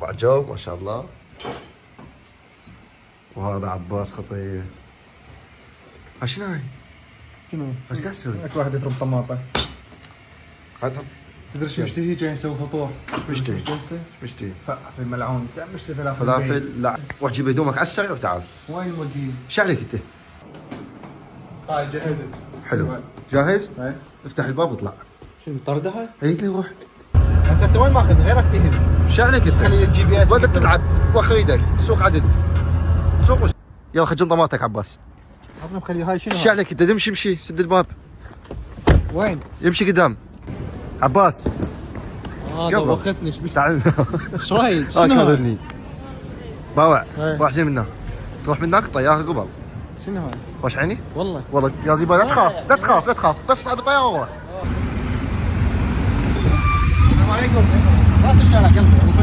وعجب ما شاء الله. وهذا عباس خطير. شنو هاي؟ شنو؟ ايش قاعد تسوي؟ هيك واحد يضرب طماطه. هاتها. تدري شو مشتهي؟ جاي نسوي فطور. مشتهي؟ هسه؟ مشتهي؟ فلافل ملعون، مشتهي فلافل. فلافل. لا روح جيب هدومك على السريع وتعال. وين الموديل؟ ايش عليك انت؟ هاي جهزت. حلو. جاهز؟ ايه. افتح الباب واطلع. شنو طردة هاي؟ هيك لي روح. هسه انت وين ماخذ؟ غيرك تهم. ايش عليك انت؟ خلي الجي بي اس. بدك تلعب واخر ايدك سوق عدد. سوق يلا خجل طماطك عباس. عطنا بخلي هاي شنو؟ ايش عليك انت؟ امشي سد الباب. وين؟ يمشي قدام. عباس دوختني ايش بك؟ تعال. ايش رايك؟ شنو هاي؟ كذبني. باوع ايه. روح زين منه. تروح منك طياره قبل. شنو هاي؟ خوش عيني؟ والله يا ديبا لا تخاف لا تخاف لا تخاف بس صعد الطياره وروح. السلام عليكم. راس الشارع قلبي.